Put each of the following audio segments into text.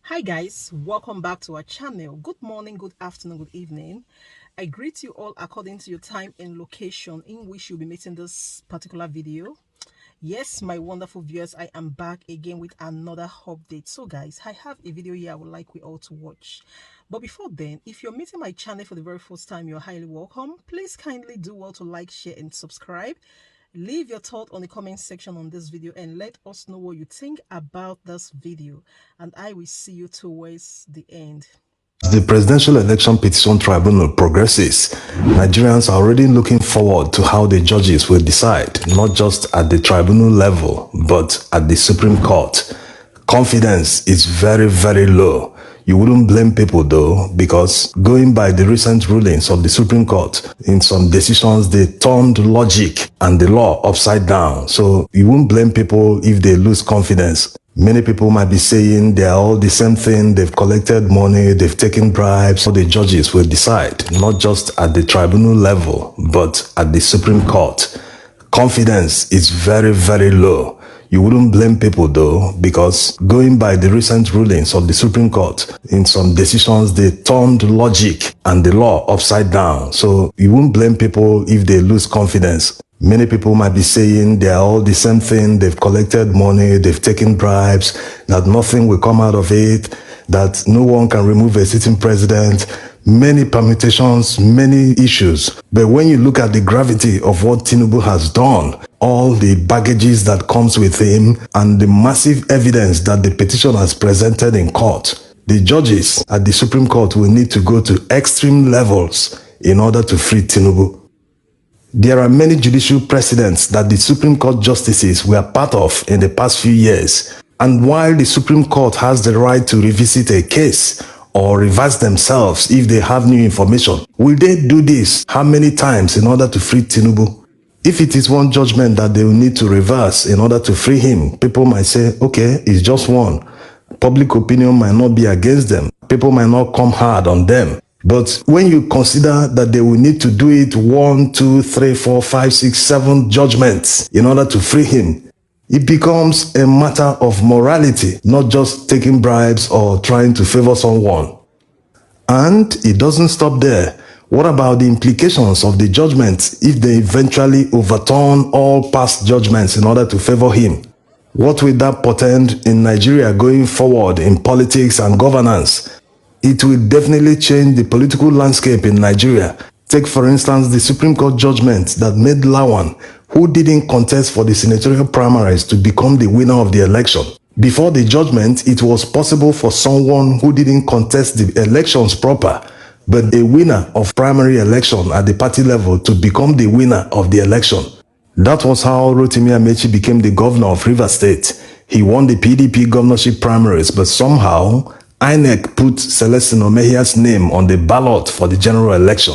Hi guys, welcome back to our channel. Good morning, good afternoon, good evening. I greet you all according to your time and location in which you'll be meeting this particular video. Yes, my wonderful viewers, I am back again with another update. So guys, I have a video here I would like we all to watch. But before then, if you're meeting my channel for the very first time, you're highly welcome. Please kindly do well to like, share and subscribe. Leave your thought on the comment section on this video and let us know what you think about this video, and I will see you towards the end. As the Presidential Election Petition Tribunal progresses, Nigerians are already looking forward to how the judges will decide, not just at the tribunal level, but at the Supreme Court. Confidence is very, very low. You wouldn't blame people though, because going by the recent rulings of the Supreme Court, in some decisions they turned logic and the law upside down. So you won't blame people if they lose confidence. Many people might be saying they are all the same thing, they've collected money, they've taken bribes. So the judges will decide, not just at the tribunal level, but at the Supreme Court. Confidence is very, very low. You wouldn't blame people though, because going by the recent rulings of the Supreme Court, in some decisions they turned logic and the law upside down. So you won't blame people if they lose confidence. Many people might be saying they are all the same thing, they've collected money, they've taken bribes, that nothing will come out of it, that no one can remove a sitting president, many permutations, many issues. But when you look at the gravity of what Tinubu has done, all the baggages that comes with him, and the massive evidence that the petition has presented in court, the judges at the Supreme Court will need to go to extreme levels in order to free Tinubu. There are many judicial precedents that the Supreme Court justices were part of in the past few years. And while the Supreme Court has the right to revisit a case or reverse themselves if they have new information, will they do this how many times in order to free Tinubu? If it is one judgment that they will need to reverse in order to free him, people might say, okay, it's just one. Public opinion might not be against them. People might not come hard on them. But when you consider that they will need to do it 1, 2, 3, 4, 5, 6, 7 judgments in order to free him, it becomes a matter of morality, not just taking bribes or trying to favor someone. And it doesn't stop there. What about the implications of the judgments if they eventually overturn all past judgments in order to favor him? What will that portend in Nigeria going forward in politics and governance? It will definitely change the political landscape in Nigeria. Take for instance the Supreme Court judgment that made Lawan, who didn't contest for the senatorial primaries, to become the winner of the election. Before the judgment, it was possible for someone who didn't contest the elections proper, but a winner of primary election at the party level, to become the winner of the election. That was how Rotimi Amechi became the governor of Rivers State. He won the PDP governorship primaries, but somehow INEC put Celestine Omehia's name on the ballot for the general election,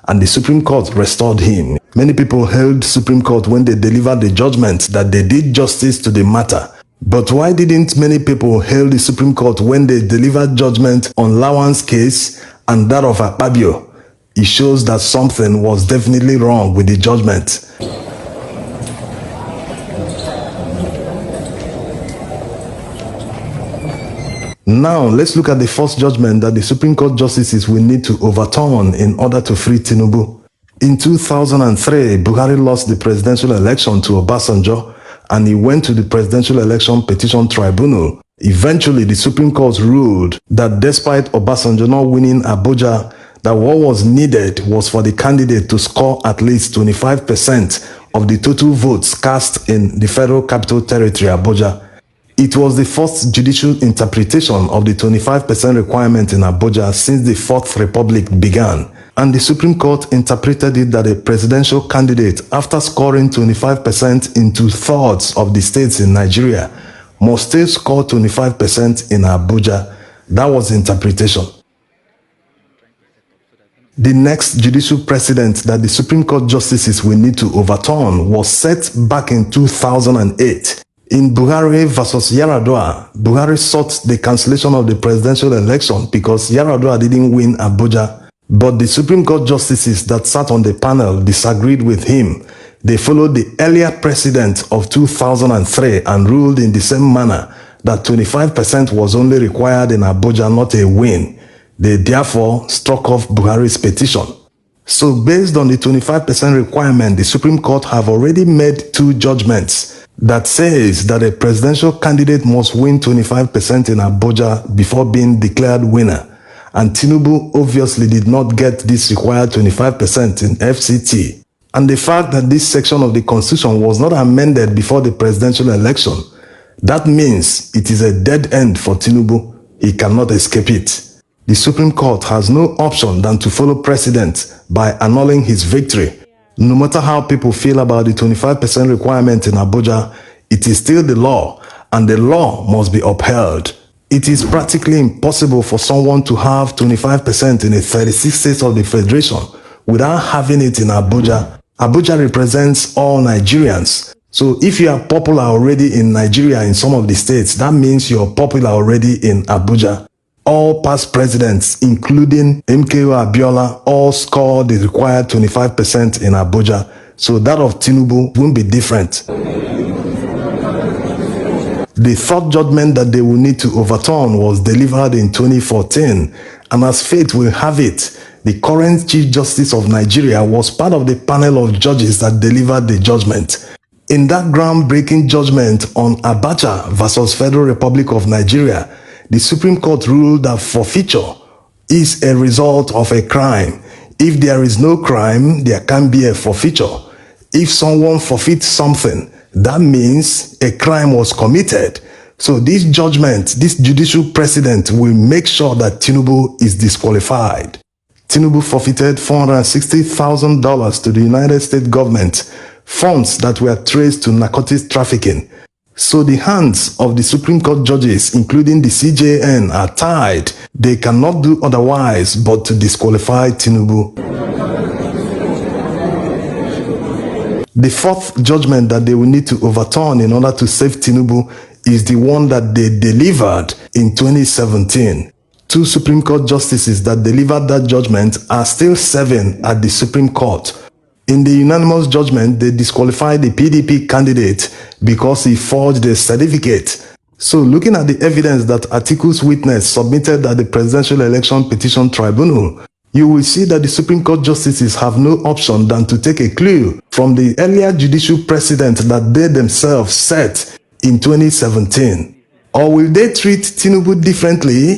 and the Supreme Court restored him. Many people hailed Supreme Court when they delivered the judgment that they did justice to the matter. But why didn't many people hail the Supreme Court when they delivered judgment on Lawan's case and that of Akpabio? It shows that something was definitely wrong with the judgment. Now, let's look at the first judgment that the Supreme Court justices will need to overturn in order to free Tinubu. In 2003, Buhari lost the presidential election to Obasanjo, and he went to the Presidential Election Petition Tribunal. Eventually, the Supreme Court ruled that despite Obasanjo not winning Abuja, that what was needed was for the candidate to score at least 25% of the total votes cast in the Federal Capital Territory, Abuja. It was the first judicial interpretation of the 25% requirement in Abuja since the Fourth Republic began, and the Supreme Court interpreted it that a presidential candidate, after scoring 25% in 2/3 of the states in Nigeria, must still score 25% in Abuja. That was the interpretation. The next judicial precedent that the Supreme Court justices will need to overturn was set back in 2008. In Buhari versus Yaradua, Buhari sought the cancellation of the presidential election because Yaradua didn't win Abuja. But the Supreme Court justices that sat on the panel disagreed with him. They followed the earlier precedent of 2003 and ruled in the same manner that 25% was only required in Abuja, not a win. They therefore struck off Buhari's petition. So based on the 25% requirement, the Supreme Court have already made two judgments that says that a presidential candidate must win 25% in Abuja before being declared winner. And Tinubu obviously did not get this required 25% in FCT. And the fact that this section of the Constitution was not amended before the presidential election, that means it is a dead end for Tinubu. He cannot escape it. The Supreme Court has no option than to follow precedent by annulling his victory. No matter how people feel about the 25% requirement in Abuja, it is still the law, and the law must be upheld. It is practically impossible for someone to have 25% in a 36 states of the Federation without having it in Abuja. Abuja represents all Nigerians. So if you are popular already in Nigeria in some of the states, that means you're popular already in Abuja. All past presidents, including MKO Abiola, all scored the required 25% in Abuja. So that of Tinubu won't be different. The third judgment that they will need to overturn was delivered in 2014, and as fate will have it, the current Chief Justice of Nigeria was part of the panel of judges that delivered the judgment. In that groundbreaking judgment on Abacha versus Federal Republic of Nigeria, the Supreme Court ruled that forfeiture is a result of a crime. If there is no crime, there can be a forfeiture. If someone forfeits something, that means a crime was committed. So this judgment, this judicial precedent will make sure that Tinubu is disqualified. Tinubu forfeited $460,000 to the United States government, funds that were traced to narcotics trafficking. So the hands of the Supreme Court judges, including the CJN, are tied. They cannot do otherwise but to disqualify Tinubu. The fourth judgment that they will need to overturn in order to save Tinubu is the one that they delivered in 2017. Two Supreme Court justices that delivered that judgment are still serving at the Supreme Court. In the unanimous judgment, they disqualified the PDP candidate because he forged a certificate. So looking at the evidence that Atiku's witness submitted at the Presidential Election Petition Tribunal, you will see that the Supreme Court justices have no option than to take a clue from the earlier judicial precedent that they themselves set in 2017. Or will they treat Tinubu differently?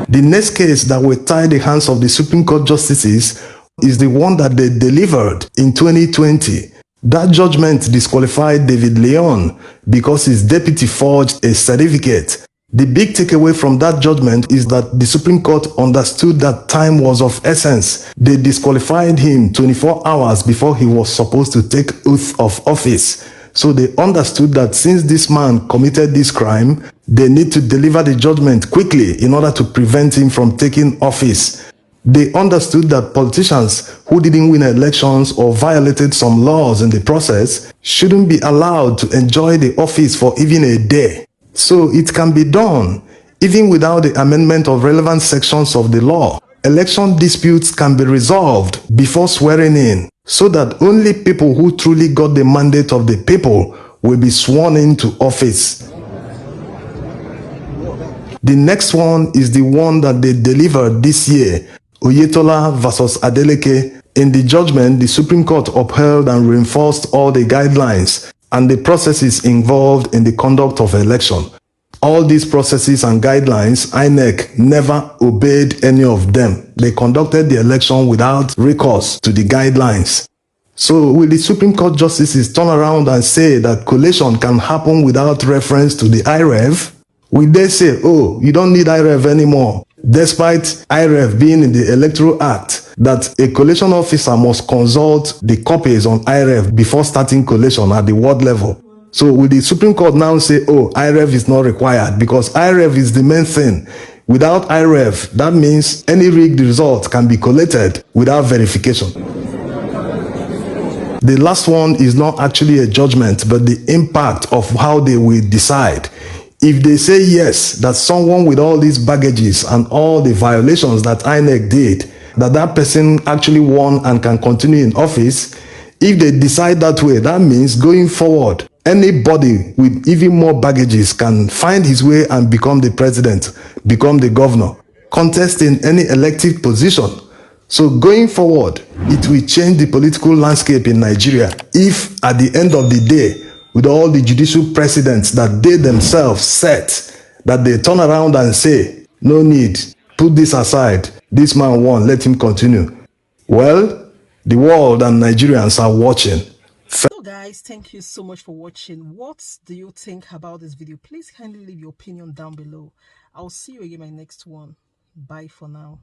The next case that will tie the hands of the Supreme Court justices is the one that they delivered in 2020. That judgment disqualified David Leon because his deputy forged a certificate. The big takeaway from that judgment is that the Supreme Court understood that time was of essence. They disqualified him 24 hours before he was supposed to take oath of office. So they understood that since this man committed this crime, they need to deliver the judgment quickly in order to prevent him from taking office. They understood that politicians who didn't win elections or violated some laws in the process shouldn't be allowed to enjoy the office for even a day. So it can be done, even without the amendment of relevant sections of the law. Election disputes can be resolved before swearing in, so that only people who truly got the mandate of the people will be sworn into office. The next one is the one that they delivered this year, Oyetola versus Adeleke. In the judgment, the Supreme Court upheld and reinforced all the guidelines and the processes involved in the conduct of election. All these processes and guidelines, INEC never obeyed any of them. They conducted the election without recourse to the guidelines. So will the Supreme Court justices turn around and say that collation can happen without reference to the IREV? Will they say, oh, you don't need IREV anymore, despite IREV being in the Electoral Act, that a collation officer must consult the copies on IREV before starting collation at the ward level? So will the Supreme Court now say, oh, IREV is not required because IREV is the main thing? Without IREV, that means any rigged result can be collated without verification. The last one is not actually a judgment, but the impact of how they will decide. If they say yes, that someone with all these baggages and all the violations that INEC did, that person actually won and can continue in office, if they decide that way, that means going forward, Anybody with even more baggages can find his way and become the president, become the governor, contest in any elective position. So going forward, it will change the political landscape in Nigeria if at the end of the day, with all the judicial precedents that they themselves set, that they turn around and say, no need, put this aside, this man won, let him continue. Well, the world and Nigerians are watching. So guys, thank you so much for watching. What do you think about this video? Please kindly leave your opinion down below. I'll see you again in my next one. Bye for now.